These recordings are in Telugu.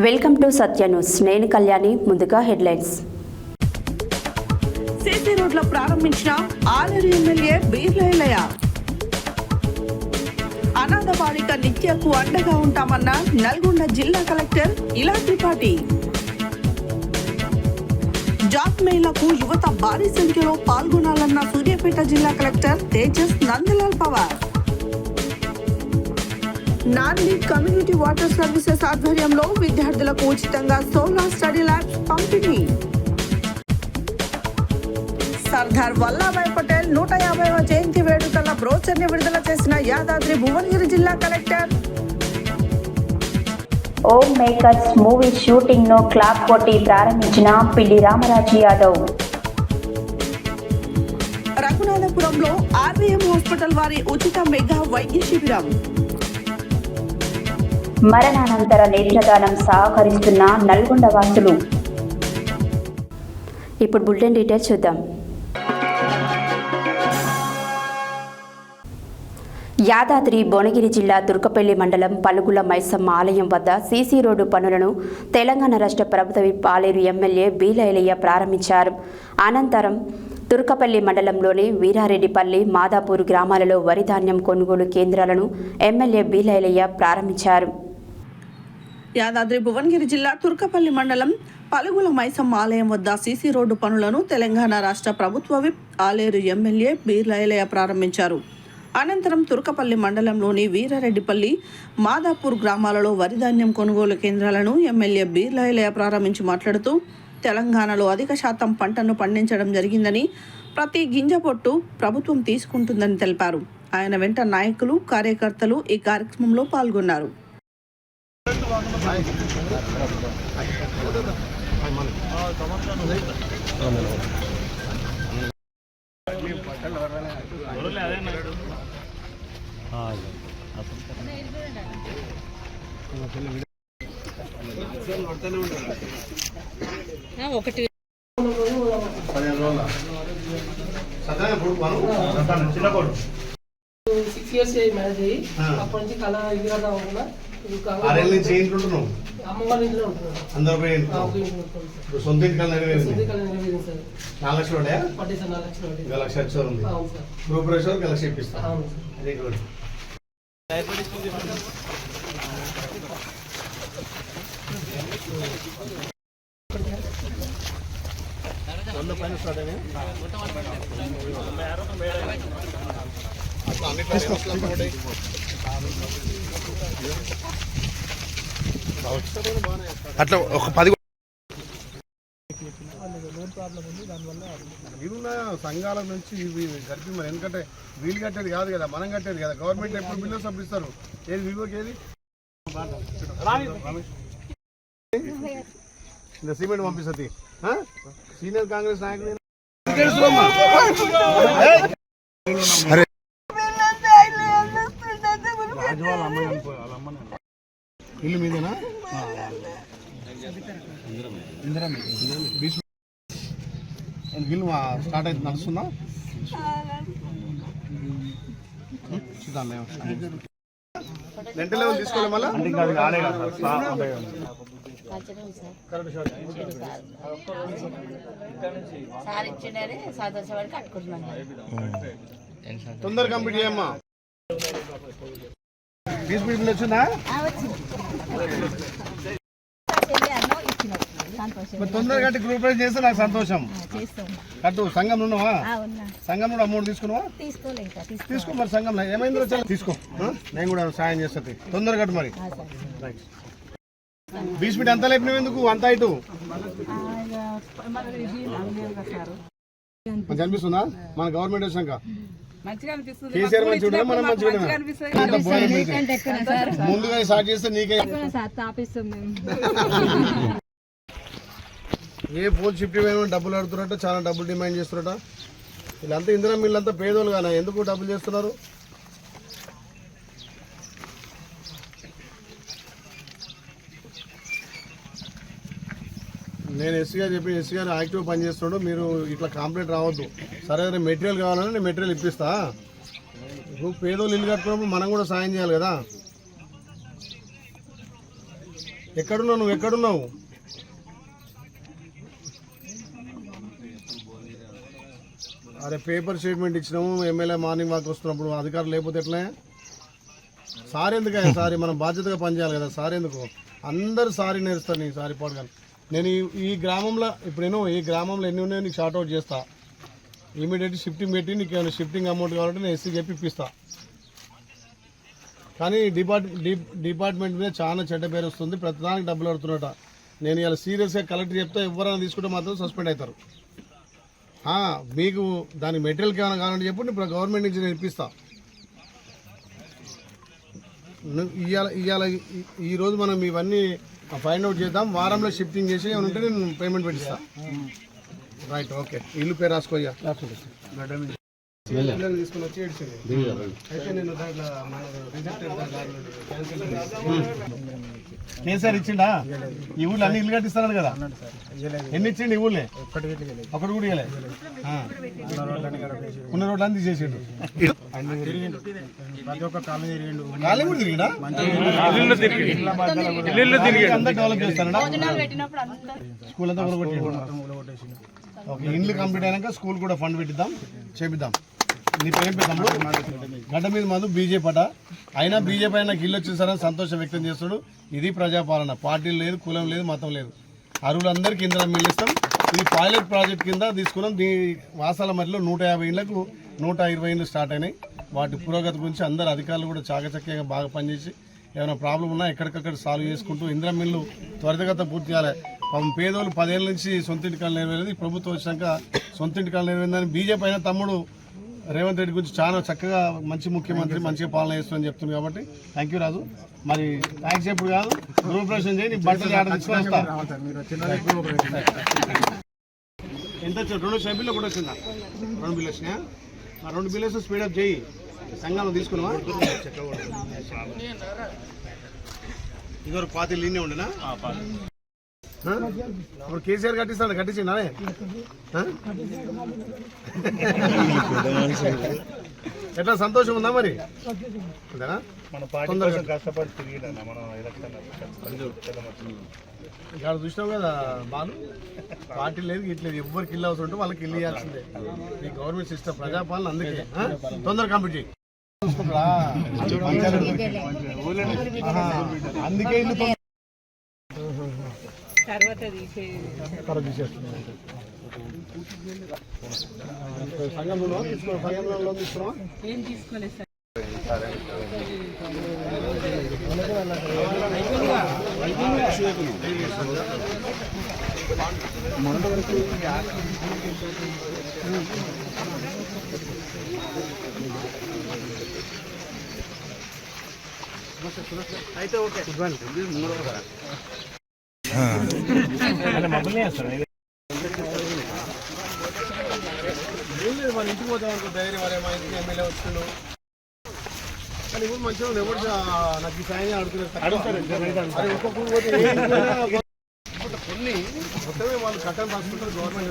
Welcome to Satya news. నేను కళ్యాణి. ముందుగా హెడ్లైన్స్. సిసి రోడ్ల ప్రారంభించిన ఆలేరు ఎమ్మెల్యే బీర్లయ్య. అనాథ బాలిక నిత్యకు అండగా ఉంటామన్న నల్గొండ జిల్లా కలెక్టర్ ఇలా త్రిపాఠి. జాబ్ మేళకు యువత భారీ సంఖ్యలో పాల్గొనాలన్న సూర్యాపేట జిల్లా కలెక్టర్ తేజస్ నందలాల్ పవార్. నాంది కమ్యూనిటీ వాటర్ సర్వీసెస్ ఆధ్వర్యంలో విద్యార్థులకు ఉచితంగా సోలార్ స్టడీ ల్యాబ్స్ పంపిణీ. సర్దార్ వల్లభాయ్ పటేల్ 150వ జయంతి వేడుకల బ్రోచర్ని విడుదల చేసిన యాదాద్రి భువనగిరి జిల్లా కలెక్టర్. ఓం మేకర్స్ మూవీ షూటింగ్ ను క్లాప్ కొట్టి ప్రారంభించిన పిల్లి రామరాజు యాదవ్. రఘునాథపురంలో ఆర్వీఎం హాస్పిటల్ వారి ఉచిత మెగా వైద్య శిబిరం. మరణానంతర నేత్రదానం సహకరిస్తున్న నల్గొండ వాసులు. ఇప్పుడు బులెటిన్ డీటెయిల్స్ చూద్దాం. యాదాద్రి భువనగిరి జిల్లా తుర్కపల్లి మండలం పలుగుల మైసమ్మ ఆలయం వద్ద సీసీ రోడ్డు పనులను తెలంగాణ రాష్ట్ర ప్రభుత్వ పాలేరు ఎమ్మెల్యే బీలయ్య ప్రారంభించారు. అనంతరం తుర్కపల్లి మండలంలోని వీరారెడ్డిపల్లి, మాదాపూర్ గ్రామాలలో వరి ధాన్యం కొనుగోలు కేంద్రాలను ఎమ్మెల్యే బీలయ్య ప్రారంభించారు. యాదాద్రి భువనగిరి జిల్లా తుర్కపల్లి మండలం పలుగుల మైసమ్మ ఆలయం వద్ద సీసీ రోడ్డు పనులను తెలంగాణ రాష్ట్ర ప్రభుత్వ విప్ ఆలేరు ఎమ్మెల్యే బీర్లయ్య ప్రారంభించారు. అనంతరం తుర్కపల్లి మండలంలోని వీరారెడ్డిపల్లి, మాదాపూర్ గ్రామాలలో వరి ధాన్యం కొనుగోలు కేంద్రాలను ఎమ్మెల్యే బీర్లయ్య ప్రారంభించి మాట్లాడుతూ తెలంగాణలో అధిక శాతం పంటను పండించడం జరిగిందని, ప్రతి గింజ పొట్టు ప్రభుత్వం తీసుకుంటుందని తెలిపారు. ఆయన వెంట నాయకులు, కార్యకర్తలు ఈ కార్యక్రమంలో పాల్గొన్నారు. ఒకటి 6 years మ్యారేజ్ అయ్యి అప్పటి నుంచి కళ ఇది కదా అనుకున్నా. అమ్మవారి ఇంట్లో ఉంటున్నాను. సొంత ఇంటి సార్ 4 లక్షలు పట్టే సార్ 4 లక్షలు లక్ష ఉంది. అవును సార్. గ్రూప్ రేషియో లక్ష ఇప్పిస్తాను. అవును సార్. Very good. పైన స్టార్ట్ అయినా అట్లా ఒక 10 ఇరున్న సంఘాల నుంచి ఇవి కలిపి మరి, ఎందుకంటే వీళ్ళు కట్టేది కాదు కదా, మనం కట్టేది కదా. గవర్నమెంట్ ఎప్పుడు బిల్లు సబ్సిస్తారు. ఏది వివోకి ఏది సిమెంట్ పంపిస్తుంది. సీనియర్ కాంగ్రెస్ నాయకులు ఇల్లు మీదేనా? ఇల్లు స్టార్ట్ అయితే నడుస్తుందా? రెంట్ లెవెల్ తీసుకోవాలి మళ్ళీ. తొందర కంప్లీట్ చేయమ్మా. ఫీజు బిల్ వచ్చిందా? తొందరగా కట్టి గ్రూప్ రైజ్ చేస్తే నాకు సంతోషం. కట్టు. సంఘం ఉన్నావా? సంఘం నుండి అమౌంట్ తీసుకున్నావా? తీసుకో మరి. సంఘం ఏమైందో చాలా తీసుకో. నేను కూడా సాయం చేస్తుంది. తొందరగా కట్టు మరి. బీచ్ మీట్ అంతా లేపినవి ఎందుకు అంత ఇటు మంచి అనిపిస్తుందా? మన గవర్నమెంట్ వచ్చాక కేసీఆర్ మంచి ఉండదా, మనం మంచిగా ముందుగా స్టార్ట్ చేస్తే నీకే ఏ ఫోన్ షిఫ్ట్ ఇవ్వమని డబ్బులు అడుగుతున్నట్టు, చాలా డబ్బులు డిమాండ్ చేస్తున్నట. వీళ్ళంతా ఇందిరా వీళ్ళంతా పేదోళ్ళు కానీ ఎందుకు డబ్బులు చేస్తున్నారు? నేను ఎస్సీ గారు చెప్పి, ఎస్సీ గారు యాక్టివ్ పనిచేస్తున్నాడు, మీరు ఇట్లా కంప్లైంట్ రావద్దు. సరే మెటీరియల్ కావాలని నేను మెటీరియల్ ఇప్పిస్తా. ఇప్పుడు పేదోళ్ళు ఇల్లు కట్టుకున్నప్పుడు మనం కూడా సాయం చేయాలి కదా. ఎక్కడున్నావు నువ్వు? ఎక్కడున్నావు? అరే పేపర్ స్టేట్మెంట్ ఇచ్చినాము, ఎమ్మెల్యే మార్నింగ్ వాక్ వస్తున్నప్పుడు అధికారులు లేకపోతే ఎట్లా? సార్ ఎందుకు సారీ, మనం బాధ్యతగా పనిచేయాలి కదా. సార్ ఎందుకు అందరు సారీ నేర్స్తారు? నీ సారీ పాడు. నేను ఈ గ్రామంలో ఇప్పుడు నేను ఈ గ్రామంలో ఎన్ని ఉన్నాయో నీకు షార్ట్ అవుట్ చేస్తా. ఇమీడియట్ షిఫ్టింగ్ పెట్టి నీకు ఏమైనా షిఫ్టింగ్ అమౌంట్ కావాలంటే నేను ఎస్సీ చెప్పి ఇప్పిస్తా. కానీ డిపార్ట్మెంట్ మీద చాలా చెడ్డ పేరు వస్తుంది, ప్రతిదానికి డబ్బులు పడుతున్నట. నేను ఇలా సీరియస్గా కలెక్టర్ చెప్తే ఎవరైనా తీసుకుంటే మాత్రం సస్పెండ్ అవుతారు. మీకు దాని మెటీరియల్కి ఏమైనా కావాలంటే చెప్పు, ఇప్పుడు గవర్నమెంట్ నుంచి నేను ఇప్పిస్తా. ఇవాళ ఈరోజు మనం ఇవన్నీ ఫైండ్ అవుట్ చేద్దాం. వారంలో షిఫ్టింగ్ చేసి ఏమైనా ఉంటే నేను పేమెంట్ పెట్టిస్తా. Right, okay. ఇల్లు పేరు రాసుకోయ్యా. తీసుకుని వచ్చి అయితే నేను దాంట్లో కేసీఆర్ ఇచ్చిండా? ఈ ఊళ్ళో అన్ని ఇల్లు కట్టిస్తున్నాడు కదా. ఎన్ని ఇచ్చిండు ఈ ఊళ్ళే? ఒకటి కూడా ఇవ్వలే. ఉన్న రోడ్లు అన్ని తీసేసిండు. ప్రతి ఒక్క కాలనీ తిరిగిండు. కాలనీ కూడా తిరిగిండా? అందరు డెవలప్ చేస్తాడా? స్కూల్ అంతా కొట్టేసి ఓకే. ఇండ్లు కంప్లీట్ అయినాక స్కూల్ కూడా ఫండ్ పెట్టిద్దాం, చేపిద్దాం. నీ పేరు తమ్ముడు గడ్డ మీద మందు బీజేపీ అట. అయినా బీజేపీ అయినా ఇల్లు వచ్చేసారని సంతోషం వ్యక్తం చేస్తాడు. ఇది ప్రజాపాలన. పార్టీలు లేదు, కులం లేదు, మతం లేదు. అరువులందరికీ ఇందులో మిగిలిస్తాం. ఇది పైలట్ ప్రాజెక్ట్ కింద తీసుకున్నాం. దీని వాసాల మధ్యలో 150 ఇళ్లకు 120 ఇళ్ళు స్టార్ట్ అయినాయి. వాటి పురోగతి గురించి అందరు అధికారులు కూడా చాకచక్యంగా బాగా పనిచేసి ఏమైనా ప్రాబ్లం ఉన్నా ఎక్కడికక్కడ సాల్వ్ చేసుకుంటూ ఇందిరా మిల్లు త్వరితగత పూర్తి చేయాలి. పాపం పేదోళ్ళు 10 ఏళ్ళ నుంచి సొంత ఇంటికాలు నెరవేరేది. ప్రభుత్వం వచ్చినాక సొంత ఇంటికాలు నెరవేరిందని బీజేపీ అయినా తమ్ముడు రేవంత్ రెడ్డి గురించి చాలా చక్కగా మంచి ముఖ్యమంత్రి, మంచిగా పాలన చేస్తుందని చెప్తుంది. కాబట్టి థ్యాంక్ యూ రాజు. మరి థ్యాంక్స్ ఎప్పుడు కాదు, గృహప్రవేశం చేయి. నీ బట్టలు ఆడ తీసుకొని వస్తా. ఎంత వచ్చింది? 2 షెడ్యూల్లో కూడా వచ్చిందా? 2 బిల్లు వచ్చినాయా? 2 బిల్లు స్పీడప్ చేయి. సంఘాలు తీసుకున్నావా? ఇదివరకు పాతి లీనే ఉండేనా? ఇప్పుడు కేసీఆర్ కట్టిస్తాడు, కట్టించిండే. ఎట్లా సంతోషం ఉందా మరి? అంతేనా? ఇక్కడ చూసినావు కదా బాలు, పార్టీ లేదు ఇట్లేదు, ఎవ్వరికి ఇల్లు అవసరం ఉంటే వాళ్ళకి ఇల్లు ఇవ్వాల్సిందే. ఈ గవర్నమెంట్ సిస్టమ్ ప్రజాపాలన. అందుకే తొందరగా కంప్లీట్ చేయి. అందుకే ఇల్లు సంఘంలో తీసుకున్నావా? ఏం తీసుకోలేదు సార్. అయితే ఓకే. మన ఇంటికి పోతామనుకో ధైర్యం, వరే మా ఇంటికి ఎమ్మెల్యే వచ్చిండు. కానీ ఇప్పుడు మంచిగా ఉంది. ఎవరు నాకు ఈ సాయం అడుగుతారు. ఒక్కొక్క పోతే కొన్ని మొత్తమే వాళ్ళు కట్టని రాసుకుంటారు. గవర్నమెంట్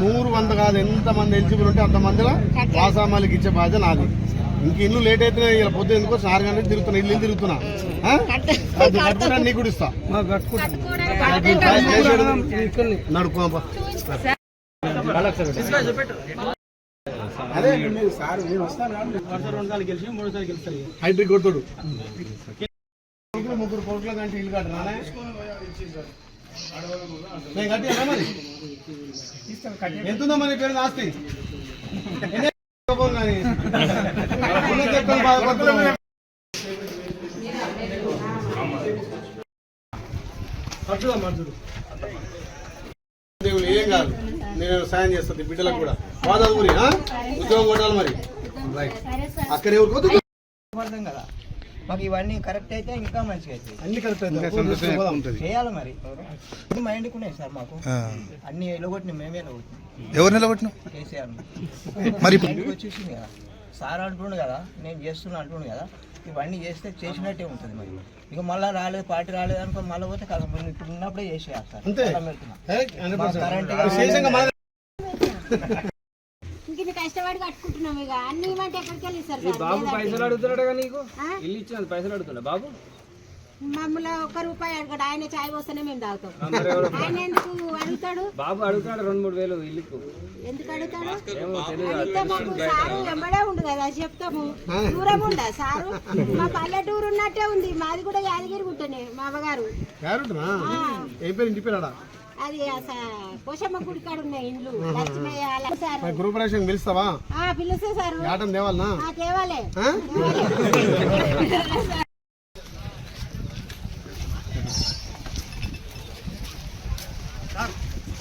100 కాదు, ఎంతమంది ఎలిజిబుల్ ఉంటే అంతమందిలో వాసామాలకి ఇచ్చే బాధ్యత నాది. ఇంక ఇల్లు లేట్ అయితే ఇలా పొద్దు ఎందుకో 4 గంటలకు తిరుగుతున్నా, ఇల్లు తిరుగుతున్నా. కట్టుకున్నా నీకు కూడా ఇస్తా. నడుపుకోపా. హైడ్రిక్ కొడుతుడు. 3 కోట్ల కంటే ఇల్లు కట్టనా? నేను కట్టినా మరి ఎంతుందో మరి పేరు ఆస్తి దేవుడు ఏం కాదు, నేను సాయం చేస్తుంది బిడ్డలకు కూడా. వాదాలు గురి ఉద్యోగం కొట్టాలి మరి. అక్కడ ఎవరు పోతుంది కదా మాకు ఇవన్నీ కరెక్ట్ అయితే ఇంకా మంచిగా అయితే అన్ని కరెక్ట్ అయితే చేయాలి మరి. ఇది మైండ్కి ఉన్నాయి సార్ మాకు అన్ని ఎలగొట్టిన మేమే ఎలగొట్టినాం. ఎవరు నిలబెట్టిన కేసీఆర్ మరి వచ్చేసింది కదా సార్ అంటుండు కదా, నేను చేస్తున్నా అంటుండు కదా, ఇవన్నీ చేస్తే చేసినట్టే ఉంటుంది. మరి ఇక మళ్ళీ రాలేదు, పార్టీ రాలేదు అనుకో, మళ్ళీ పోతే కదా ఇప్పుడు ఉన్నప్పుడే చేసేయాలి సార్. కరెంట్ కష్టపడి కట్టుకుంటున్నాం. ఇక అన్ని ఇవ్వంటే ఎక్కడికి వెళ్ళి సార్? బాబు పైసలు అడుగుతున్నాడు కదా నీకు? ఇల్లు ఇచ్చిన పైసలు అడుగుతున్నా బాబు. మమ్మల్ని ₹1 అడగడు. ఆయన చాయ్ పోస్తేనే మేము తాగుతాం. ఆయన ఎందుకు అడుగుతాడు? బాబు అడుగుతాడు 2-3 వేలు ఇల్లుకు. ఎందుకు అడుగుతాడు? అడిగితే మాకు సారు వెంబడే ఉండు కదా చెప్తాము. దూరం ఉండ సారు. మా పల్లెటూరు ఉన్నట్టే ఉంది. మాది కూడా యాదగిరి గుట్టనే. మా అవ్వగారు అది పోషమ్మ గుడి కాడ ఉన్నాయి ఇండ్లు. లక్ష్మయ్య గ్రూప్ రేషన్ పిలుస్తావా? పిలుస్తా సారు. తేవాలనా? తేవాలే.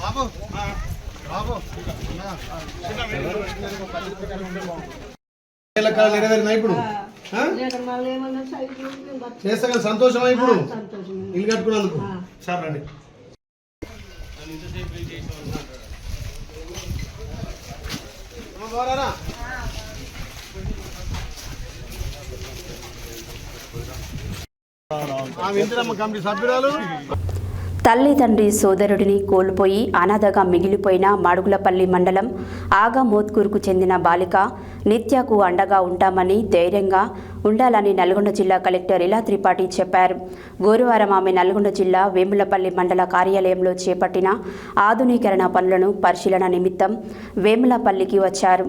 బాబు బాబు నెరవేరినా ఇప్పుడు చేస్తా కదా సంతోషమా? ఇప్పుడు ఇల్లు కట్టుకున్నందుకు సార్ రండి. కమిటీ సభ్యురాలు తల్లి తండ్రి సోదరుడిని కోల్పోయి అనాథగా మిగిలిపోయిన మాడుగులపల్లి మండలం ఆగమోత్కూరుకు చెందిన బాలిక నిత్యకు అండగా ఉంటామని ధైర్యంగా ఉండాలని నల్గొండ జిల్లా కలెక్టర్ ఇలా త్రిపాఠి చెప్పారు. గురువారం ఆమె నల్గొండ జిల్లా వేములపల్లి మండల కార్యాలయంలో చేపట్టిన ఆధునీకరణ పనులను పరిశీలన నిమిత్తం వేములపల్లికి వచ్చారు.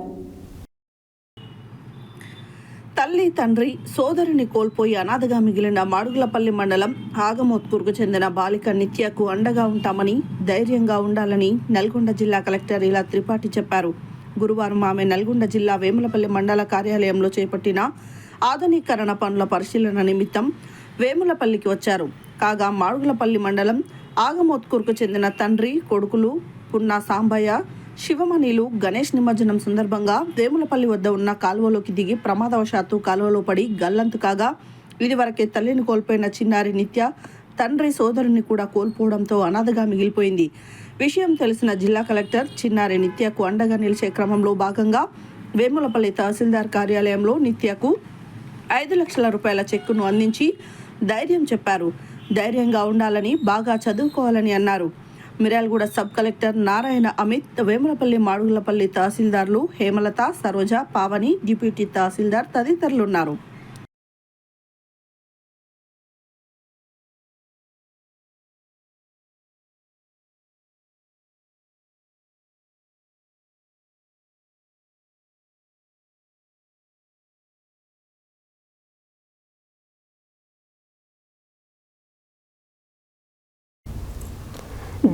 తల్లి తండ్రి సోదరుని కోల్పోయి అనాథగా మిగిలిన మాడుగులపల్లి మండలం ఆగమోత్కూరుకు చెందిన బాలిక నిత్యకు అండగా ఉంటామని ధైర్యంగా ఉండాలని నల్గొండ జిల్లా కలెక్టర్ ఇలా త్రిపాఠి చెప్పారు. గురువారం ఆమె నల్గొండ జిల్లా వేములపల్లి మండల కార్యాలయంలో చేపట్టిన ఆధునీకరణ పనుల పరిశీలన నిమిత్తం వేములపల్లికి వచ్చారు. కాగా మాడుగులపల్లి మండలం ఆగమోత్కూరుకు చెందిన తండ్రి కొడుకులు పున్నా సాంబయ్య శివమణిలు గణేష్ నిమజ్జనం సందర్భంగా వేములపల్లి వద్ద ఉన్న కాలువలోకి దిగి ప్రమాదవశాత్తు కాలువలో పడి గల్లంతు కాగా ఇదివరకే తల్లిని కోల్పోయిన చిన్నారి నిత్య తండ్రి సోదరుని కూడా కోల్పోవడంతో అనాథగా మిగిలిపోయింది. విషయం తెలిసిన జిల్లా కలెక్టర్ చిన్నారి నిత్యకు అండగా నిలిచే క్రమంలో భాగంగా వేములపల్లి తహసీల్దార్ కార్యాలయంలో నిత్యకు ₹5 లక్షల చెక్కును అందించి ధైర్యం చెప్పారు. ధైర్యంగా ఉండాలని, బాగా చదువుకోవాలని అన్నారు. మిర్యాలగూడ సబ్ కలెక్టర్ నారాయణ అమిత్, వేములపల్లి మాడుగులపల్లి తహసీల్దార్లు హేమలత, సరోజ, పావని, డిప్యూటీ తహసీల్దార్ తదితరులున్నారు.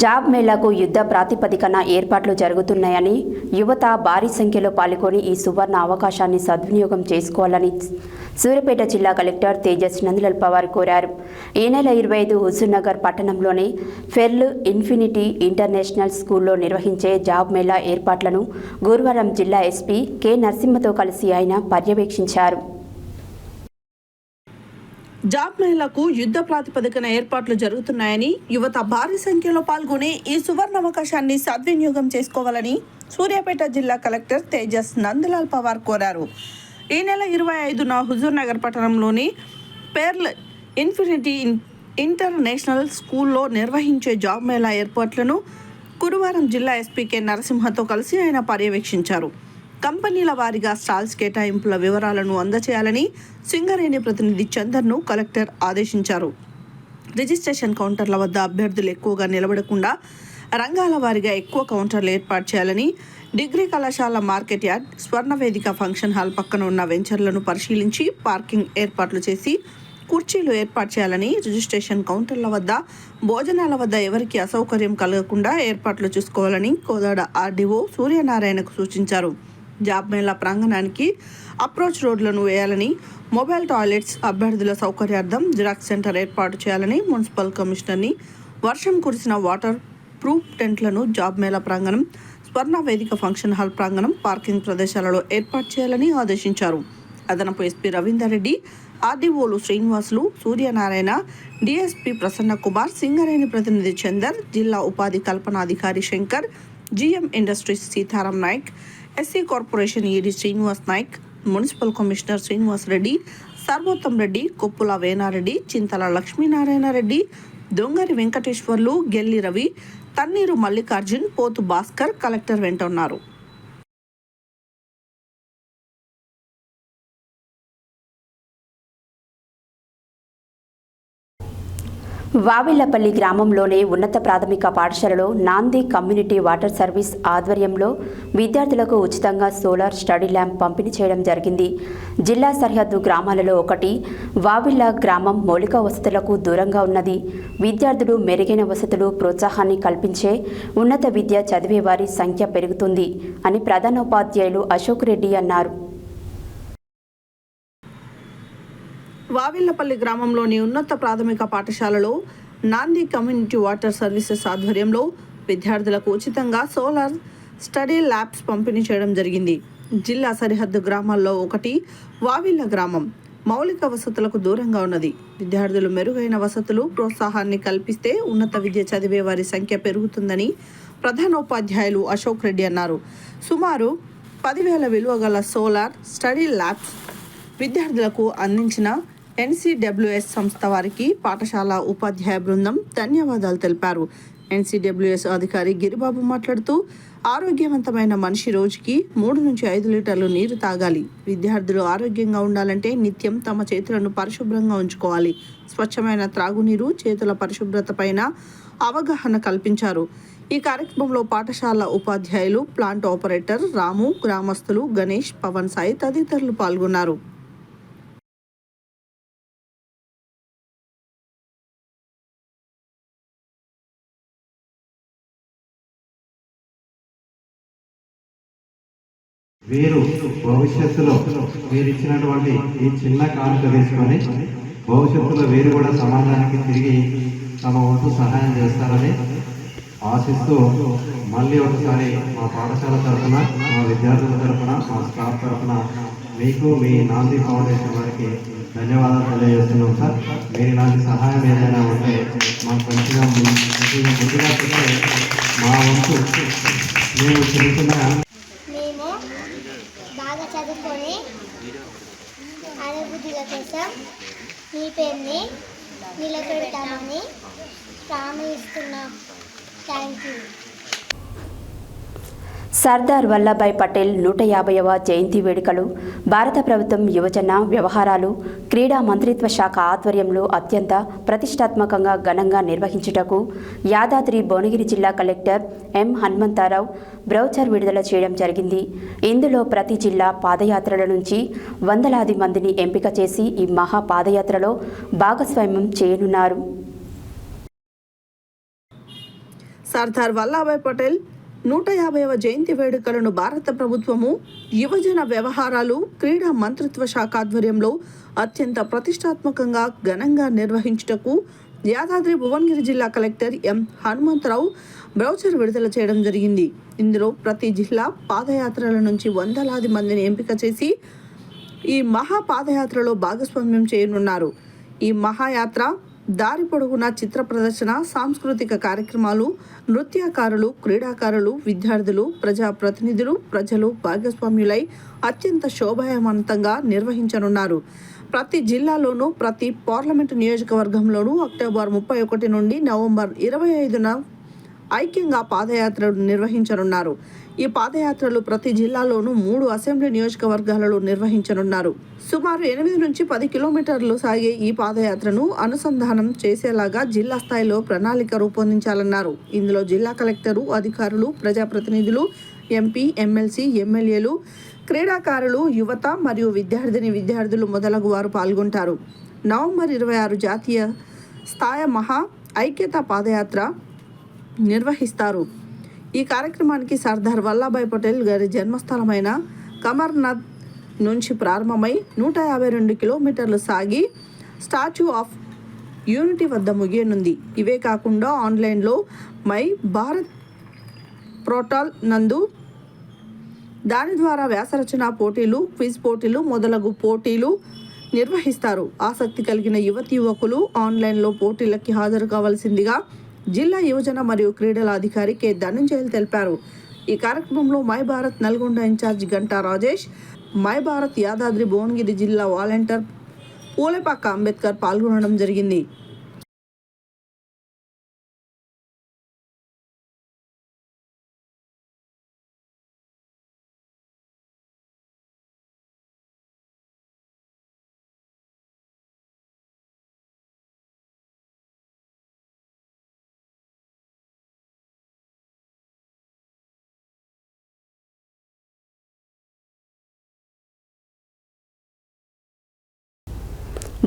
జాబ్ మేళాకు యుద్ధ ప్రాతిపదికన ఏర్పాట్లు జరుగుతున్నాయని, యువత భారీ సంఖ్యలో పాల్గొని ఈ సువర్ణ అవకాశాన్ని సద్వినియోగం చేసుకోవాలని సూర్యాపేట జిల్లా కలెక్టర్ తేజస్ నందలాల్ పవార్ కోరారు. ఈ నెల 25 హుజూర్నగర్ పట్టణంలోని ఫెర్ల్ ఇన్ఫినిటీ ఇంటర్నేషనల్ స్కూల్లో నిర్వహించే జాబ్ మేళా ఏర్పాట్లను గురువారం జిల్లా ఎస్పీ కె నరసింహతో కలిసి ఆయన పర్యవేక్షించారు. జాబ్ మేళాకు యుద్ధ ప్రాతిపదికన ఏర్పాట్లు జరుగుతున్నాయని, యువత భారీ సంఖ్యలో పాల్గొని ఈ సువర్ణ అవకాశాన్ని సద్వినియోగం చేసుకోవాలని సూర్యాపేట జిల్లా కలెక్టర్ తేజస్ నందలాల్ పవార్ కోరారు. ఈ నెల 25న హుజూర్నగర్ పట్టణంలోని పెర్ల్ ఇన్ఫినిటీ ఇంటర్నేషనల్ స్కూల్లో నిర్వహించే జాబ్ మేళా ఏర్పాట్లను గురువారం జిల్లా ఎస్పీ కె నరసింహతో కలిసి ఆయన పర్యవేక్షించారు. కంపెనీల వారీగా స్టాల్స్ కేటాయింపుల వివరాలను అందజేయాలని సింగరేణి ప్రతినిధి చందర్ను కలెక్టర్ ఆదేశించారు. రిజిస్ట్రేషన్ కౌంటర్ల వద్ద అభ్యర్థులు ఎక్కువగా నిలబడకుండా రంగాల వారీగా ఎక్కువ కౌంటర్లు ఏర్పాటు చేయాలని, డిగ్రీ కళాశాల మార్కెట్ యార్డ్, స్వర్ణవేదిక ఫంక్షన్ హాల్ పక్కన ఉన్న వెంచర్లను పరిశీలించి పార్కింగ్ ఏర్పాట్లు చేసి కుర్చీలు ఏర్పాటు చేయాలని, రిజిస్ట్రేషన్ కౌంటర్ల వద్ద భోజనాల వద్ద ఎవరికి అసౌకర్యం కలగకుండా ఏర్పాట్లు చూసుకోవాలని కోదాడ ఆర్డీఓ సూర్యనారాయణకు సూచించారు. జాబ్ మేళా ప్రాంగణానికి అప్రోచ్ రోడ్లను వేయాలని, మొబైల్ టాయిలెట్స్, అభ్యర్థుల సౌకర్యార్థం జిరాక్స్ సెంటర్ ఏర్పాటు చేయాలని మున్సిపల్ కమిషనర్ని, వర్షం కురిసిన వాటర్ ప్రూఫ్ టెంట్లను జాబ్ మేళా ప్రాంగణం, స్వర్ణ వేదిక ఫంక్షన్ హాల్ ప్రాంగణం, పార్కింగ్ ప్రదేశాలలో ఏర్పాటు చేయాలని ఆదేశించారు. అదనపు ఎస్పీ రవీందర్ రెడ్డి, ఆర్డీఓలు శ్రీనివాసులు, సూర్యనారాయణ, డిఎస్పీ ప్రసన్న కుమార్, సింగరేణి ప్రతినిధి చందర్, జిల్లా ఉపాధి కల్పనాధికారి Shankar, GM industries Sitaram Naik, SC corporation ED Srinivas Naik, municipal commissioner Srinivas Reddy, Sarvottam Reddy, Koppula Venareddy, Chintala Lakshminarayana Reddy, Dongari Venkateswarlu, Gelli Ravi, Tanniru Mallikarjun, Pothu Bhaskar collector వెంట ఉన్నారు. వావిళ్లపల్లి గ్రామంలోని ఉన్నత ప్రాథమిక పాఠశాలలో నాంది కమ్యూనిటీ వాటర్ సర్వీస్ ఆధ్వర్యంలో విద్యార్థులకు ఉచితంగా సోలార్ స్టడీ ల్యాంప్ పంపిణీ చేయడం జరిగింది. జిల్లా సరిహద్దు గ్రామాలలో ఒకటి వావిళ్ల గ్రామం మౌలిక వసతులకు దూరంగా ఉన్నది. విద్యార్థులు మెరుగైన వసతులు, ప్రోత్సాహాన్ని కల్పించే ఉన్నత విద్య చదివే వారి సంఖ్య పెరుగుతుంది అని ప్రధానోపాధ్యాయులు అశోక్ రెడ్డి అన్నారు. వావిళ్లపల్లి గ్రామంలోని ఉన్నత ప్రాథమిక పాఠశాలలో నాంది కమ్యూనిటీ వాటర్ సర్వీసెస్ ఆధ్వర్యంలో విద్యార్థులకు ఉచితంగా సోలార్ స్టడీ ల్యాబ్స్ పంపిణీ చేయడం జరిగింది. జిల్లా సరిహద్దు గ్రామాల్లో ఒకటి వావిళ్ల గ్రామం మౌలిక వసతులకు దూరంగా ఉన్నది. విద్యార్థులు మెరుగైన వసతులు, ప్రోత్సాహాన్ని కల్పిస్తే ఉన్నత విద్య చదివే వారి సంఖ్య పెరుగుతుందని ప్రధానోపాధ్యాయులు అశోక్ రెడ్డి అన్నారు. సుమారు 10,000 విలువ గల సోలార్ స్టడీ ల్యాబ్స్ విద్యార్థులకు అందించిన NCWS సంస్థ వారికి పాఠశాల ఉపాధ్యాయ బృందం ధన్యవాదాలు తెలిపారు. NCWS అధికారి గిరిబాబు మాట్లాడుతూ, ఆరోగ్యవంతమైన మనిషి రోజుకి 3 నుంచి 5 లీటర్లు నీరు తాగాలి. విద్యార్థులు ఆరోగ్యంగా ఉండాలంటే నిత్యం తమ చేతులను పరిశుభ్రంగా ఉంచుకోవాలి. స్వచ్ఛమైన త్రాగునీరు, చేతుల పరిశుభ్రత పైన అవగాహన కల్పించారు. ఈ కార్యక్రమంలో పాఠశాల ఉపాధ్యాయులు, ప్లాంట్ ఆపరేటర్ రాము, గ్రామస్తులు గణేష్, పవన్ సాయి తదితరులు పాల్గొన్నారు. వీరు భవిష్యత్తులో వీరు ఇచ్చినటువంటి ఈ చిన్న కానుక తీసుకొని భవిష్యత్తులో వీరు కూడా సమాజానికి తిరిగి తమ వంతు సహాయం చేస్తారని ఆశిస్తూ మళ్ళీ ఒకసారి మా పాఠశాల తరఫున, మా విద్యార్థుల తరఫున, మా స్టాఫ్ తరఫున మీకు, మీ నాంది ఫౌండేషన్ వారికి ధన్యవాదాలు తెలియజేస్తున్నాం సార్. మీరు ఇలాంటి సహాయం ఏదైనా ఉంటే మాకు మంచిగా ముందుగా చెప్తే మా వంతు మేము చిన్న బాగా చదువుకొని అభివృద్ధిల కోసం మీ పేరుని నిలబెడతామని ప్రామిస్తున్నాం. Thank you. సర్దార్ వల్లభాయ్ పటేల్ 150వ జయంతి వేడుకలు భారత ప్రభుత్వం యువజన వ్యవహారాలు, క్రీడా మంత్రిత్వ శాఖ ఆధ్వర్యంలో అత్యంత ప్రతిష్టాత్మకంగా ఘనంగా నిర్వహించుటకు యాదాద్రి భువనగిరి జిల్లా కలెక్టర్ ఎం హనుమంతరావు బ్రౌచర్ విడుదల చేయడం జరిగింది. ఇందులో ప్రతి జిల్లా పాదయాత్రల నుంచి వందలాది మందిని ఎంపిక చేసి ఈ మహా పాదయాత్రలో భాగస్వామ్యం చేయనున్నారు. సర్దార్ వల్లభాయ్ పటేల్ 150వ జయంతి వేడుకలను భారత ప్రభుత్వము యువజన వ్యవహారాలు, క్రీడా మంత్రిత్వ శాఖ ఆధ్వర్యంలో అత్యంత ప్రతిష్టాత్మకంగా ఘనంగా నిర్వహించుటకు యాదాద్రి భువనగిరి జిల్లా కలెక్టర్ ఎం హనుమంతరావు బ్రౌచర్ విడుదల చేయడం జరిగింది. ఇందులో ప్రతి జిల్లా పాదయాత్రల నుంచి వందలాది మందిని ఎంపిక చేసి ఈ మహా పాదయాత్రలో భాగస్వామ్యం చేయనున్నారు. ఈ మహాయాత్ర దారి పొడవునా చిత్ర ప్రదర్శన, సాంస్కృతిక కార్యక్రమాలు, నృత్యకారులు, క్రీడాకారులు, విద్యార్థులు, ప్రజాప్రతినిధులు, ప్రజలు భాగస్వామ్యులై అత్యంత శోభాయవంతంగా నిర్వహించనున్నారు. ప్రతి జిల్లాలోనూ, ప్రతి పార్లమెంటు నియోజకవర్గంలోనూ అక్టోబర్ 31 నుండి నవంబర్ 25న ఐక్యంగా పాదయాత్రలు నిర్వహించనున్నారు. ఈ పాదయాత్రలు ప్రతి జిల్లాలోనూ 3 అసెంబ్లీ నియోజకవర్గాలలో నిర్వహించనున్నారు. సుమారు 8 నుంచి 10 కిలోమీటర్లు సాగే ఈ పాదయాత్రను అనుసంధానం చేసేలాగా జిల్లా స్థాయిలో ప్రణాళిక రూపొందించాలన్నారు. ఇందులో జిల్లా కలెక్టరు, అధికారులు, ప్రజాప్రతినిధులు, ఎంపీ, ఎమ్మెల్సీ, ఎమ్మెల్యేలు, క్రీడాకారులు, యువత మరియు విద్యార్థులు మొదలగు వారు పాల్గొంటారు. నవంబర్ 26 జాతీయ స్థాయి మహా ఐక్యతా పాదయాత్ర నిర్వహిస్తారు. ఈ కార్యక్రమానికి సర్దార్ వల్లభాయ్ పటేల్ గారి జన్మస్థలమైన కమర్నాథ్ నుంచి ప్రారంభమై 152 కిలోమీటర్లు సాగి స్టాచ్యూ ఆఫ్ యూనిటీ వద్ద ముగియనుంది. ఇవే కాకుండా ఆన్లైన్లో మై భారత్ పోర్టల్ నందు దాని ద్వారా వ్యాసరచన పోటీలు, క్విజ్ పోటీలు మొదలగు పోటీలు నిర్వహిస్తారు. ఆసక్తి కలిగిన యువకులు ఆన్లైన్లో పోటీలకి హాజరు కావాల్సిందిగా జిల్లా యువజన మరియు క్రీడల అధికారి కె ధనంజయలు తెలిపారు. ఈ కార్యక్రమంలో my Bharat Nalgonda incharge Ganta Rajesh, my Bharat Yadadri Bhuvanagiri జిల్లా వాలంటీర్ పూలపాక అంబేద్కర్ పాల్గొనడం జరిగింది.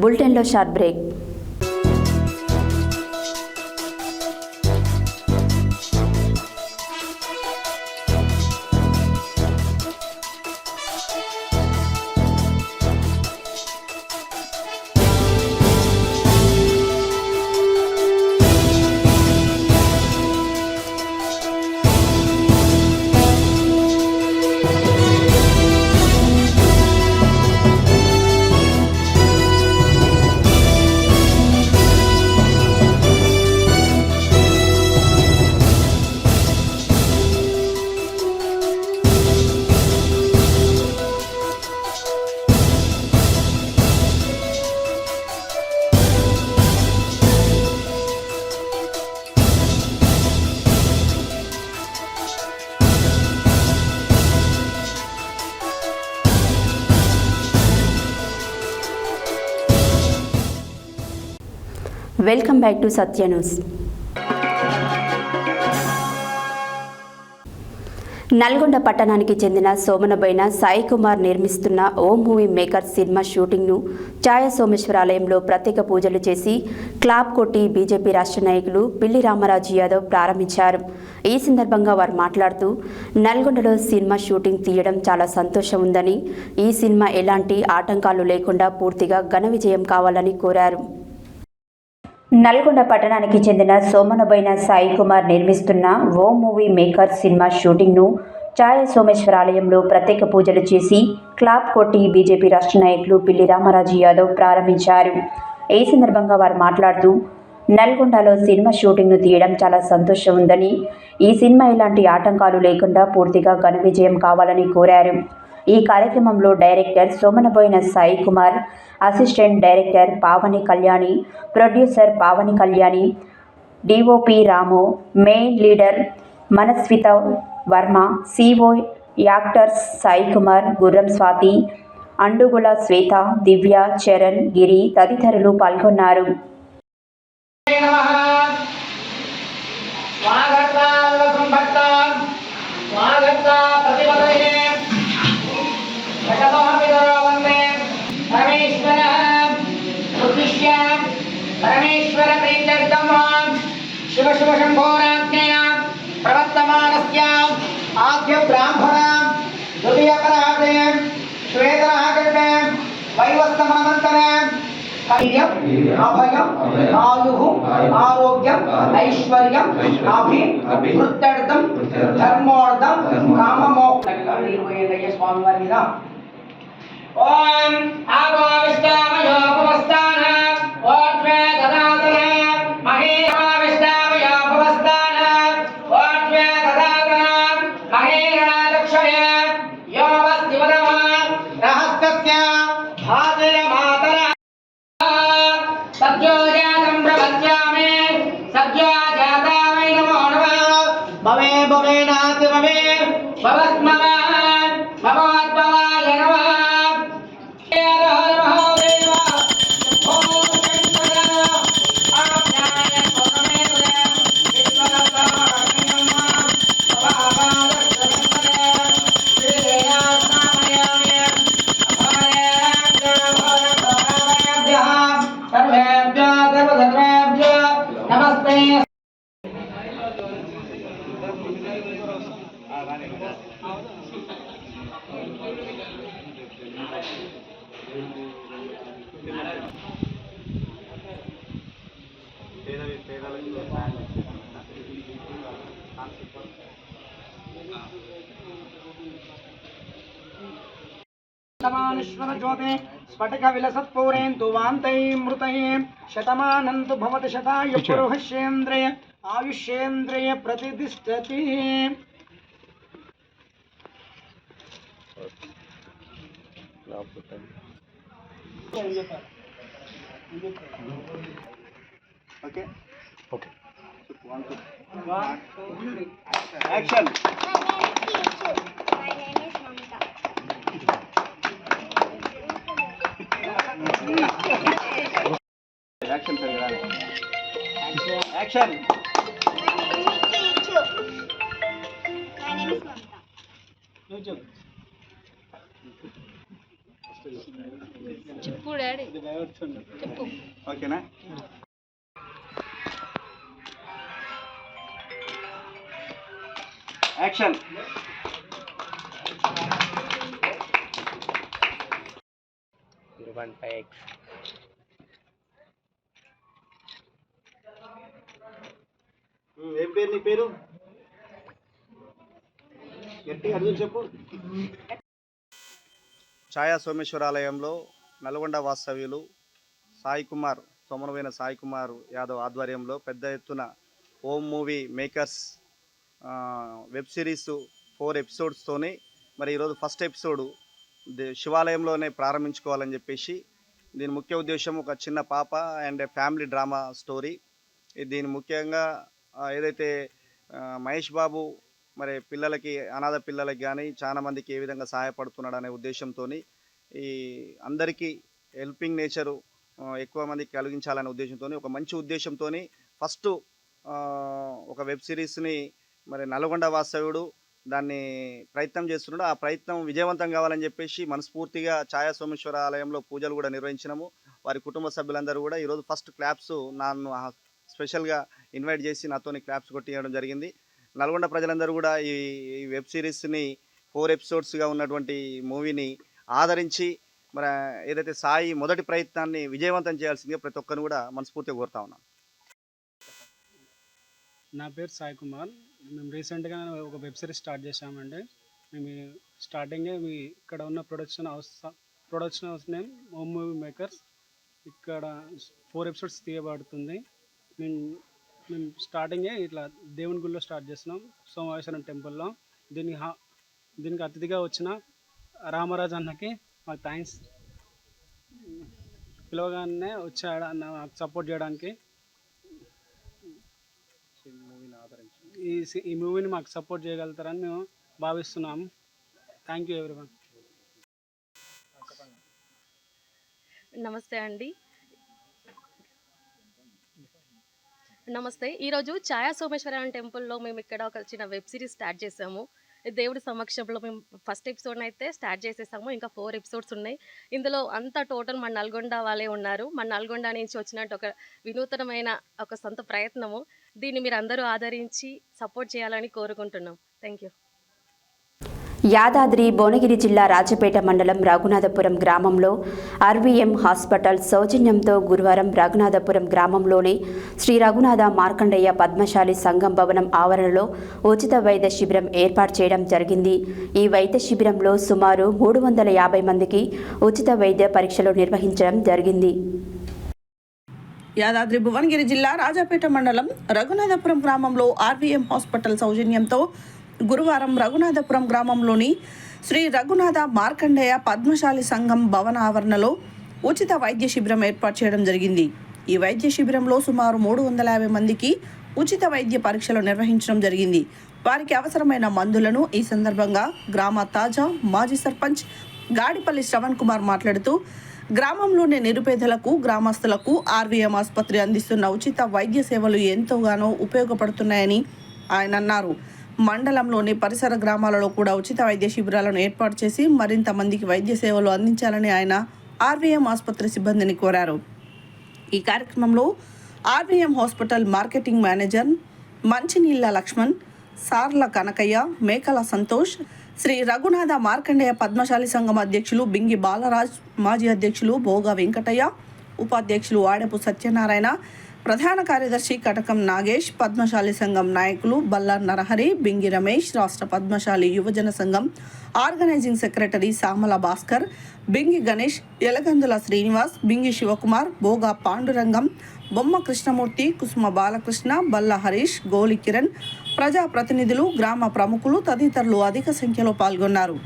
బులెటిన్లో short break. Welcome back to Satya news. Nalgonda పట్టణానికి చెందిన సోమనబోయిన సాయి కుమార్ నిర్మిస్తున్న ఓం మూవీ మేకర్ సినిమా షూటింగ్ను ఛాయా సోమేశ్వరాలయంలో ప్రత్యేక పూజలు చేసి క్లాప్ కొట్టి బీజేపీ రాష్ట్ర నాయకులు పిల్లి రామరాజు యాదవ్ ప్రారంభించారు. ఈ సందర్భంగా వారు మాట్లాడుతూ నల్గొండలో సినిమా షూటింగ్ తీయడం చాలా సంతోషం ఉందని, ఈ సినిమా ఎలాంటి ఆటంకాలు లేకుండా పూర్తిగా ఘన విజయం కావాలని కోరారు. నల్గొండ పట్టణానికి చెందిన సోమనబోయిన సాయి కుమార్ నిర్మిస్తున్న ఓం మూవీ మేకర్ సినిమా షూటింగ్ను ఛాయా సోమేశ్వరాలయంలో ప్రత్యేక పూజలు చేసి క్లాప్ కొట్టి బీజేపీ రాష్ట్ర నాయకులు పిల్లి రామరాజు యాదవ్ ప్రారంభించారు. ఈ సందర్భంగా వారు మాట్లాడుతూ నల్గొండలో సినిమా షూటింగ్ను తీయడం చాలా సంతోషం ఉందని, ఈ సినిమా ఎలాంటి ఆటంకాలు లేకుండా పూర్తిగా ఘన విజయం కావాలని కోరారు. ఈ కార్యక్రమంలో director Somanaboina Sai Kumar, assistant director Pavani Kalyani, producer Pavani Kalyani, DOP Ramu, main leader Manaswitha Varma, co actors Sai Kumar, Gurram Swathi, అండుగుల శ్వేత, దివ్య, చరణ్, గిరి తదితరులు పాల్గొన్నారు. परमेश्वर प्रीत्यर्थम शिव शिव शंभोराज्ञया प्रवर्तमानस्य आद्य ब्राह्मण द्वितीय पराते श्वेतरागर्भे वैवस्वमनन्तरे अभयम् आयुः आरोग्यम् ऐश्वर्यम् अभिवृद्ध्यर्थं धर्मोर्थं काममोक्षं निर्वहय स्वामिवारिण ओम आगोविष्टामयोपवस्थान ओत्वे ददातन महेवाविष्टामयोपवस्थान ओत्वे ददातन महेरणादक्षय योवस्तिवदम रहस्तस्य भाते मातर सद्यो जातं प्रवच्यामि सद्यो जातामि नमो नमः भवे भवे नाथ भवे भवस्मः भगवद्भवाय नमः नमस्ते शतमानेश्वर ज्योते स्फटिक विलसत्पूरेन्तु वान्तैः मृतैः शतमानन्तु भवति शताय पुरुषेन्द्रिय आयुष्येन्द्रिय प्रतिष्ठति ఓకే ఓకే 1 2 యాక్షన్ యాక్షన్ సరిగ్గా యాక్షన్ ఇప్పుడే ఓకేనా? యాక్షన్. ఏం పేరు నీ పేరు? గట్టిగా అడుగు చెప్పు. ఛాయా సోమేశ్వరాలయంలో నల్గొండ వాస్తవ్యులు సోమనవైన సాయి కుమార్ యాదవ్ ఆధ్వర్యంలో పెద్ద ఎత్తున ఓం మూవీ మేకర్స్ వెబ్ సిరీస్ 4 ఎపిసోడ్స్తోనే మరి ఈరోజు ఫస్ట్ ఎపిసోడ్ శివాలయంలోనే ప్రారంభించుకోవాలని చెప్పేసి దీని ముఖ్య ఉద్దేశం ఒక చిన్న పాప అండ్ ఫ్యామిలీ డ్రామా స్టోరీ. దీని ముఖ్యంగా ఏదైతే మహేష్ బాబు మరి పిల్లలకి అనాథ పిల్లలకి కానీ చాలా మందికి ఏ విధంగా సహాయపడుతున్నాడు అనే ఉద్దేశంతో ఈ అందరికీ హెల్పింగ్ నేచరు ఎక్కువ మందికి కలిగించాలనే ఉద్దేశంతో ఒక మంచి ఉద్దేశంతో ఫస్ట్ ఒక వెబ్ సిరీస్ని మరి నల్గొండ వాస్తవ్యుడు దాన్ని ప్రయత్నం చేస్తున్నాడు. ఆ ప్రయత్నం విజయవంతం కావాలని చెప్పేసి మనస్ఫూర్తిగా ఛాయా సోమేశ్వర ఆలయంలో పూజలు కూడా నిర్వహించినాము. వారి కుటుంబ సభ్యులందరూ కూడా ఈరోజు ఫస్ట్ క్లాప్స్ నన్ను స్పెషల్గా ఇన్వైట్ చేసి నాతోని క్లాప్స్ కొట్టియడం జరిగింది. నల్గొండ ప్రజలందరూ కూడా ఈ వెబ్ సిరీస్ని 4 ఎపిసోడ్స్గా ఉన్నటువంటి మూవీని ఆదరించి మరి ఏదైతే సాయి మొదటి ప్రయత్నాన్ని విజయవంతం చేయాల్సిందిగా ప్రతి ఒక్కరిని కూడా మనస్ఫూర్తిగా కోరుతా ఉన్నాను. నా పేరు సాయి కుమార్. మేము రీసెంట్గా ఒక వెబ్ సిరీస్ స్టార్ట్ చేసామండి. మేము స్టార్టింగే ఇక్కడ ఉన్న ప్రొడక్షన్ హౌస్ నేమ్ ఓం మూవీ మేకర్స్. ఇక్కడ 4 ఎపిసోడ్స్ తీయబడుతుంది. మేము స్టార్టింగే ఇట్లా దేవుని గుడిలో స్టార్ట్ చేస్తున్నాం, సోమేశ్వరం టెంపుల్లో. దీనికి అతిథిగా వచ్చిన రామరాజు అన్నకి మాకు థ్యాంక్స్. పిలవగానే వచ్చాడు నాకు సపోర్ట్ చేయడానికి. ఈ మూవీని మాకు సపోర్ట్ చేయగలుగుతారని మేము భావిస్తున్నాము. Thank you everyone. నమస్తే. ఈరోజు ఛాయా సోమేశ్వరం టెంపుల్లో మేము ఇక్కడ ఒక చిన్న వెబ్ సిరీస్ స్టార్ట్ చేసాము. దేవుడి సమక్షంలో మేము ఫస్ట్ ఎపిసోడ్ అయితే స్టార్ట్ చేసేసాము. ఇంకా 4 ఎపిసోడ్స్ ఉన్నాయి. ఇందులో అంతా టోటల్ మన నల్గొండ వాళ్ళే ఉన్నారు. మన నల్గొండ నుంచి వచ్చినట్టు ఒక వినూతనమైన ఒక సొంత ప్రయత్నము. దీన్ని మీరు అందరూ ఆదరించి సపోర్ట్ చేయాలని కోరుకుంటున్నాం. Thank you. యాదాద్రి భువనగిరి జిల్లా రాజపేట మండలం రఘునాథపురం గ్రామంలో ఆర్వీఎం హాస్పిటల్ సౌజన్యంతో గురువారం రఘునాథపురం గ్రామంలోని శ్రీ రఘునాథ మార్కండేయ పద్మశాలి సంఘం భవనం ఆవరణలో ఉచిత వైద్య శిబిరం ఏర్పాటు చేయడం జరిగింది. ఈ వైద్య శిబిరంలో సుమారు 350 మందికి ఉచిత వైద్య పరీక్షలు నిర్వహించడం జరిగింది. యాదాద్రి భువనగిరి జిల్లా రాజపేట మండలం రఘునాథపురం గ్రామంలో ఆర్వీఎం హాస్పిటల్ సౌజన్యంతో గురువారం రఘునాథపురం గ్రామంలోని శ్రీ రఘునాథ మార్కండేయ పద్మశాలి సంఘం భవన ఆవరణలో ఉచిత వైద్య శిబిరం ఏర్పాటు చేయడం జరిగింది. ఈ వైద్య శిబిరంలో సుమారు 350 మందికి ఉచిత వైద్య పరీక్షలు నిర్వహించడం జరిగింది. వారికి అవసరమైన మందులను ఈ సందర్భంగా గ్రామ తాజా మాజీ సర్పంచ్ గాడిపల్లి శ్రవణ్ కుమార్ మాట్లాడుతూ గ్రామంలోని నిరుపేదలకు గ్రామస్తులకు ఆర్వీఎం ఆసుపత్రి అందిస్తున్న ఉచిత వైద్య సేవలు ఎంతోగానో ఉపయోగపడుతున్నాయని ఆయన అన్నారు. మండలంలోని పరిసర గ్రామాలలో కూడా ఉచిత వైద్య శిబిరాలను ఏర్పాటు చేసి మరింత మందికి వైద్య సేవలు అందించాలని ఆయన ఆర్వీఎం ఆసుపత్రి సిబ్బందిని కోరారు. ఈ కార్యక్రమంలో ఆర్వీఎం హాస్పిటల్ మార్కెటింగ్ మేనేజర్ మంచినీళ్ళ లక్ష్మణ్, సార్ల కనకయ్య, మేకల సంతోష్, శ్రీ రఘునాథ మార్కండేయ పద్మశాలి సంఘం అధ్యక్షులు బింగి బాలరాజ్, మాజీ అధ్యక్షులు భోగా వెంకటయ్య, ఉపాధ్యక్షులు ఆడపు సత్యనారాయణ, ప్రధాన కార్యదర్శి కటకం నాగేష్, పద్మశాలి సంఘం నాయకులు బల్లార్ నరహరి, బింగి రమేష్, రాష్ట్ర పద్మశాలి యువజన సంఘం ఆర్గనైజింగ్ సెక్రటరీ సామల భాస్కర్, బింగి గణేష్, ఎలగందుల శ్రీనివాస్, బింగి శివకుమార్, భోగా పాండురంగం, బొమ్మ కృష్ణమూర్తి, కుసుమ బాలకృష్ణ, బల్ల హరీష్, గోలి కిరణ్, ప్రజాప్రతినిధులు, గ్రామ ప్రముఖులు తదితరులు అధిక సంఖ్యలో పాల్గొన్నారు.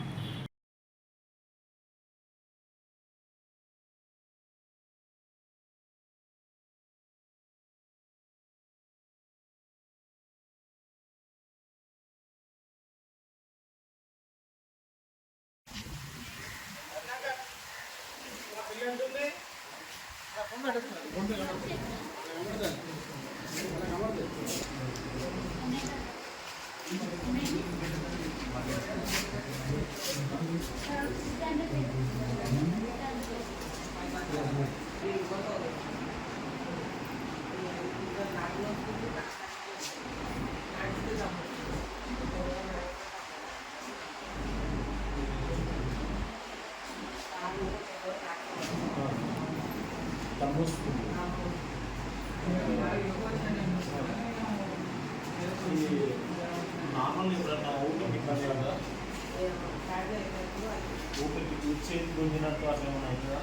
చేతి గుంజినట్టు అట్లా ఏమైనా అవుతుందా?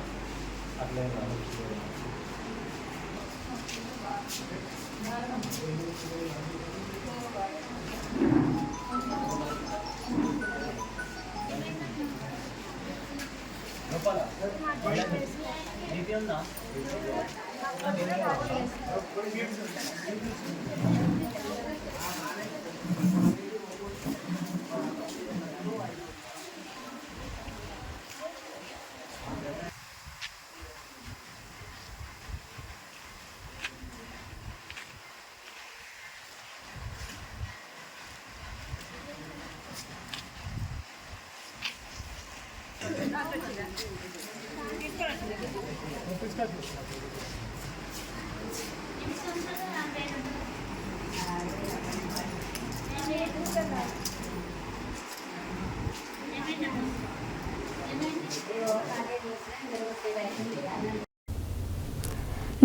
అట్లా ఏం కాదు.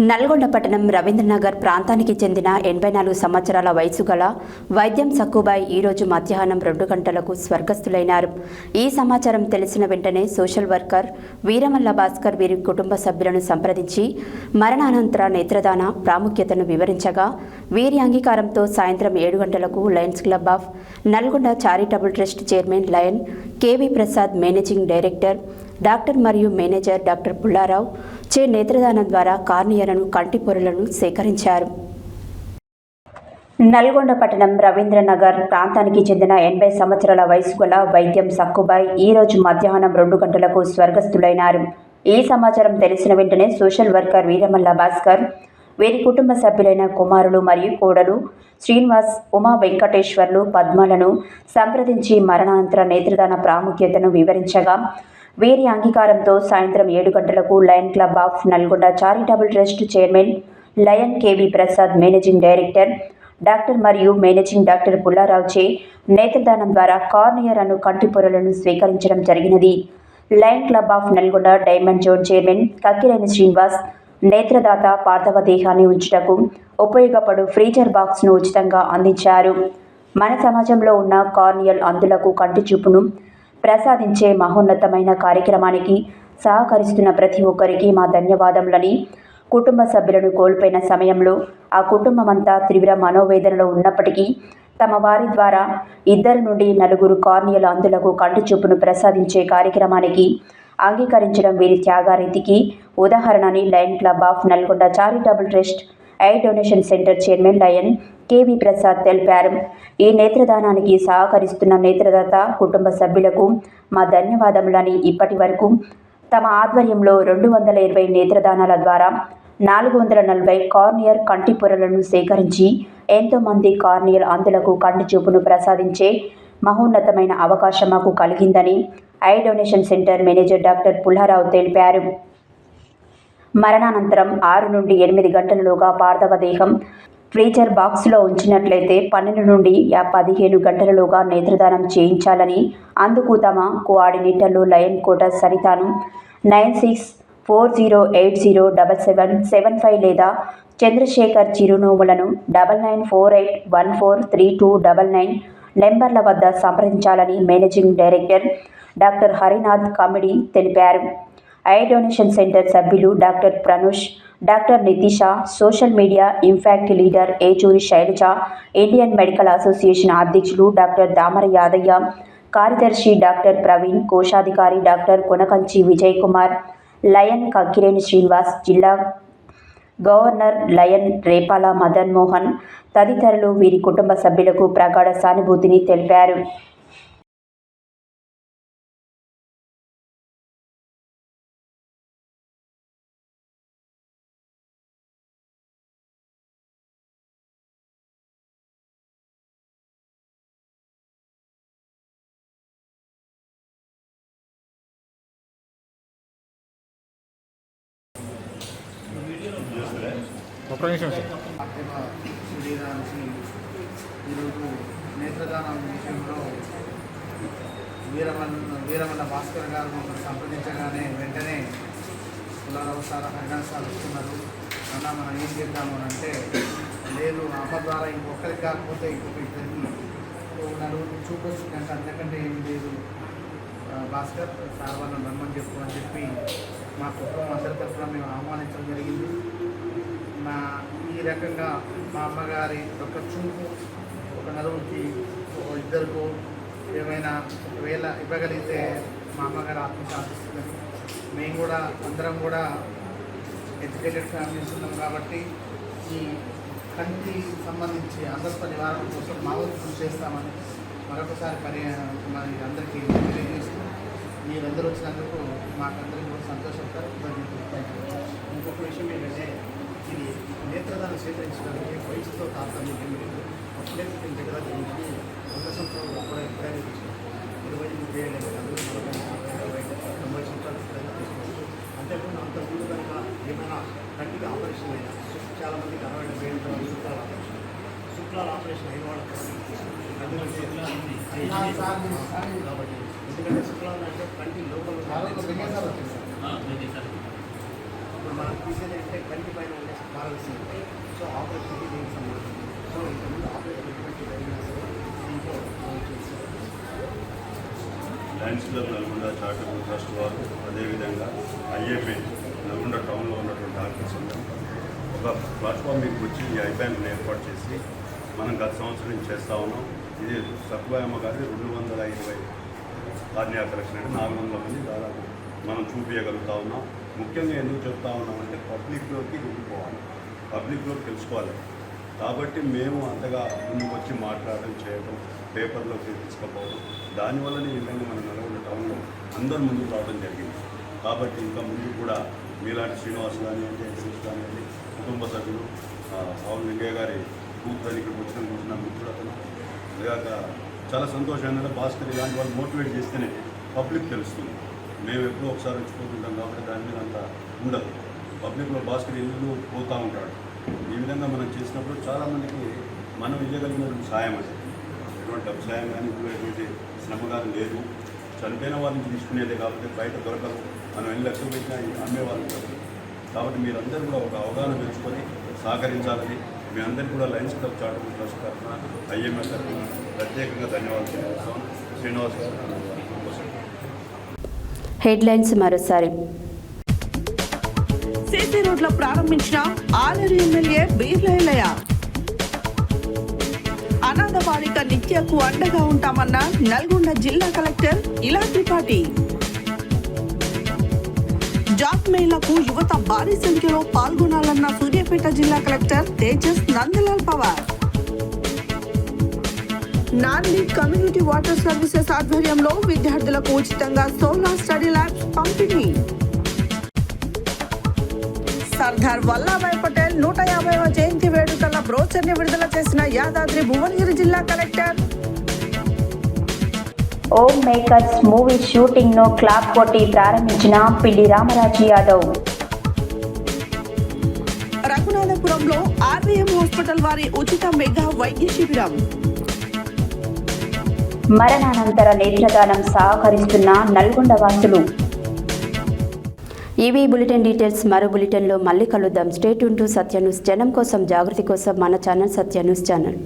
నల్గొండ పట్టణం రవీంద్రనగర్ ప్రాంతానికి చెందిన 84 సంవత్సరాల వయసు గల వైద్యం సక్కుబాయి ఈరోజు మధ్యాహ్నం 2 గంటలకు స్వర్గస్థులైనారు. ఈ సమాచారం తెలిసిన వెంటనే సోషల్ వర్కర్ వీరమల్ల భాస్కర్ వీరి కుటుంబ సభ్యులను సంప్రదించి మరణానంతర నేత్రదాన ప్రాముఖ్యతను వివరించగా వీరి అంగీకారంతో సాయంత్రం 7 గంటలకు Lions club of Nalgonda charitable trust chairman lion KV Prasad, managing director doctor మరియు మేనేజర్ డాక్టర్ పుల్లారావు చే నేత్రదానం ద్వారా కార్నియాలను, కంటి పొరలను సేకరించారు. నల్గొండ పట్టణం రవీంద్రనగర్ ప్రాంతానికి చెందిన 80 సంవత్సరాల వయసు గల వైద్యం సక్కుబాయి ఈరోజు మధ్యాహ్నం 2 గంటలకు స్వర్గస్థులైనారు. ఈ సమాచారం తెలిసిన వెంటనే సోషల్ వర్కర్ వీరమల్ల భాస్కర్ వీరి కుటుంబ సభ్యులైన కుమారులు మరియు కోడలు శ్రీనివాస్, ఉమా వెంకటేశ్వర్లు, పద్మలను సంప్రదించి మరణానంతర నేత్రదాన ప్రాముఖ్యతను వివరించగా వీరి అంగీకారంతో సాయంత్రం 7 గంటలకు lion club of Nalgonda charitable trust chairman lion KV Prasad, managing director doctor మరియు మేనేజింగ్ డాక్టర్ పుల్లారావు చే నేత్రదానం ద్వారా కార్నియలను, కంటి పొరలను స్వీకరించడం జరిగినది. Lion club of Nalgonda diamond zone chairman Kakkireni Srinivas నేత్రదాత పార్థవ దేహాన్ని ఉంచుటకు ఉపయోగపడు ఫ్రీజర్ బాక్స్ను ఉచితంగా అందించారు. మన సమాజంలో ఉన్న కార్నియల్ అంధులకు కంటి చూపును ప్రసాదించే మహోన్నతమైన కార్యక్రమానికి సహకరిస్తున్న ప్రతి ఒక్కరికి మా ధన్యవాదములని, కుటుంబ సభ్యులను కోల్పోయిన సమయంలో ఆ కుటుంబమంతా తీవ్ర మనోవేదనలో ఉన్నప్పటికీ తమ వారి ద్వారా 2 నుండి 4 కార్నియల్ అంధులకు కంటి చూపును ప్రసాదించే కార్యక్రమానికి అంగీకరించడం వీరి త్యాగారీతికి ఉదాహరణని lion club of Nalgonda charitable trust eye donation centre chairman lion KV Prasad తెలిపారు. ఈ నేత్రదానానికి సహకరిస్తున్న నేత్రదాత కుటుంబ సభ్యులకు మా ధన్యవాదములని, ఇప్పటి వరకు తమ ఆధ్వర్యంలో 220 నేత్రదానాల ద్వారా 440 కార్నియర్ కంటి పొరలను సేకరించి ఎంతోమంది కార్నియల్ అంధులకు కంటి చూపును ప్రసాదించే మహోన్నతమైన అవకాశం మాకు కలిగిందని eye donation centre manager doctor Pullarao తెలిపారు. మరణానంతరం 6 నుండి 8 గంటలలోగా పార్థవ దేహం ఫ్రీజర్ బాక్స్లో ఉంచినట్లయితే 12 నుండి 15 గంటలలోగా నేత్రదానం చేయించాలని, అందుకు తమ కోఆర్డినేటర్లు లయన్ కోట సరితాను 9640807775 లేదా చంద్రశేఖర్ చిరునోములను 9948143299 నెంబర్ల వద్ద సంప్రదించాలని managing director doctor Harinath Kamidi తెలిపారు. ఐ డొనేషన్ సెంటర్ సభ్యులు doctor Pranush, doctor Nitisha, social media impact leader Yechuri Sailaja, Indian medical association అధ్యక్షులు డాక్టర్ దామర యాదయ్య, కార్యదర్శి డాక్టర్ ప్రవీణ్, కోశాధికారి డాక్టర్ కొనకంచి విజయ్ కుమార్, లయన్ కక్కిరేని శ్రీనివాస్, జిల్లా గవర్నర్ లయన్ రేపాల మదన్ మోహన్ తదితరులు వీరి కుటుంబ సభ్యులకు ప్రగాఢ సానుభూతిని తెలిపారు. ఈరోజు నేత్రదానం విషయంలో వీరమల్ల భాస్కర్ గారు మమ్మల్ని సంప్రదించగానే వెంటనే పుల్లారావు సార్, హరినాథ్ సార్ వస్తున్నారు అన్న మనం ఏం చేద్దాము అని అంటే, లేదు అమ్మ ద్వారా ఇంకొకరికి కాకపోతే ఇంకొక 2 నలుగురికి చూపొచ్చిందంటే అంతకంటే ఏమి లేదు, భాస్కర్ సార్ వాళ్ళని రమ్మని చెప్పి మా కుటుంబం అందరి తరఫున మేము ఆహ్వానించడం జరిగింది. ఈ రకంగా మా అమ్మగారి ఒక చూపు ఒక నలుగురికి ఇద్దరికో ఏమైనా ఒకవేళ ఇవ్వగలిగితే మా అమ్మగారు ఆత్మశాంతిస్తుంది. మేము కూడా అందరం కూడా ఎడ్యుకేటెడ్ ఫ్యామిలీస్ ఉన్నాం కాబట్టి ఈ కంటి సంబంధించి అందరితో నివారణ కోసం మా వంతు చేస్తామని మరొకసారి మరి అందరికీ తెలియజేస్తూ మీరందరూ వచ్చినందుకు మాకందరికీ కూడా సంతోషపడతారు. ఇంకొక విషయం ఏంటంటే ఇది నేత్రదానం స్వీకరించడానికి వయసుతో తాత్పర్యం లేదు. అప్పుడే దగ్గర జరిగింది 100 సంవత్సరాలు అప్పుడే ఎప్పుడైనా తీసుకుంటాం 20 ఏళ్ళు కాదు 90 సంవత్సరాలు ఎప్పుడైనా తీసుకోవచ్చు. అంతేకాకుండా అంత ముందు కనుక ఏమైనా కంటికి ఆపరేషన్ అయినా చాలామందికి 60 ఏళ్ళు శుక్లాల ఆపరేషన్ అయిన వాళ్ళకి కాబట్టి ఎందుకంటే శుక్లాలు అంటే కంటి లోపల మనం తీసేది అంటే కంటి పైన ఉండే పారదర్శి సో ఆపరేషన్కి దీనికి సంబంధించి సో ఇంతకుముందు ఆపరేషన్ ఎటువంటి జరిగినా సరే దీంట్లో Lions club Nalgonda charitable trust వారు అదేవిధంగా ఐఏపీ నల్గొండ టౌన్లో ఉన్నటువంటి డాక్టర్స్ ఒక ప్లాట్ఫామ్ మీకు వచ్చి ఈ ఐబ్యాంక్ని ఏర్పాటు చేసి మనం గత సంవత్సరం చేస్తూ ఉన్నాం. ఇది సత్వాయమ్మ గారి 220 కార్నియా కలెక్షన్ అంటే 400 మంది దాదాపు మనం చూపించగలుగుతూ ఉన్నాం. ముఖ్యంగా ఎందుకు చెప్తా ఉన్నామంటే పబ్లిక్లోకి వెళ్ళిపోవాలి, పబ్లిక్లోకి తెలుసుకోవాలి. కాబట్టి మేము అంతగా ముందుకు వచ్చి మాట్లాడడం చేయడం పేపర్లోకి తీసుకుపోవడం దానివల్లనే ఈ విధంగా మన నల్గొండ టౌన్లో అందరూ ముందుకు రావడం జరిగింది. కాబట్టి ఇంకా ముందు కూడా మీలాంటి శ్రీనివాస్ కానివ్వండి, ఎన్సీస్ కానివ్వండి, కుటుంబ సభ్యులు పవన్ లింగయ్య గారి కూతురు ఇక్కడికి వచ్చిన మిత్రుడు అతను అలాగాక చాలా సంతోషం. ఏంటంటే భాస్కర్ ఇలాంటి వాళ్ళు మోటివేట్ చేస్తేనే పబ్లిక్ తెలుస్తుంది. మేము ఎప్పుడూ ఒకసారి వచ్చిపోతుంటాం కాబట్టి దాని మీద అంత ఉండదు. పబ్లిక్లో భాస్కర్ ఇల్లు పోతూ ఉంటాడు. ఈ విధంగా మనం చేసినప్పుడు చాలామందికి మనం ఇవ్వగలిగినటువంటి సాయం అది ఎటువంటి డబ్బు సాయం కానీ ఇప్పుడు ఎటువంటి శ్రమ కానీ లేదు. చనిపోయిన వాళ్ళ నుంచి తీసుకునేదే కాబట్టి బయట దొరకదు. మనం ఎన్ని లక్షలు పెట్టినా అమ్మేవాళ్ళు కాదు. కాబట్టి మీరందరూ కూడా ఒక అవగాహన పెంచుకొని సహకరించాలని మీ అందరికీ కూడా లయన్స్ క్లబ్ చారిటబుల్ ట్రస్ట్ తరఫున ఐఎంఎస్ తరఫున ప్రత్యేకంగా ధన్యవాదాలు తెలియజేస్తాం. శ్రీనివాస్ గారు. హెడ్లైన్స్ మరోసారి. సిసి రోడ్ల ప్రారంభించిన ఆలేరు ఎమ్మెల్యే బీర్లయ్య. అనాథ బాలిక నిత్యకు అండగా ఉంటామన్న నల్గొండ జిల్లా కలెక్టర్ ఇలా త్రిపాఠి. జాబ్ మేళకు యువత భారీ సంఖ్యలో పాల్గొనాలన్న సూర్యాపేట జిల్లా కలెక్టర్ తేజస్ నందలాల్ పవార్. నాంది కమ్యూనిటీ వాటర్ సర్వీసెస్ ఆధ్వర్యంలో విద్యార్థులకు ఉచితంగా సోలార్ స్టడీ ల్యాబ్స్ పంపిణీ. సర్దార్ వల్లభాయ్ పటేల్ 150వ జయంతి వేడుకల బ్రోచర్ని విడుదల చేసిన యాదాద్రి భువనగిరి జిల్లా కలెక్టర్. ఓం మేకర్స్ మూవీ షూటింగ్ ను క్లాప్ కొట్టి ప్రారంభించిన పిల్లి రామరాజు యాదవ్. రఘునాథపురంలో ఆర్వీఎం హాస్పిటల్ వారి ఉచిత మెగా వైద్య శిబిరం. మరణానంతర నేత్రదానం సహకరిస్తున్న నల్గొండ వాసులు. ఇవి బులెటిన్ డీటెయిల్స్. మరో బులెటిన్లో మళ్ళీ కలుద్దాం. Stay tune to Satya news. జనం కోసం, జాగృతి కోసం మన ఛానల్ సత్య న్యూస్ ఛానల్.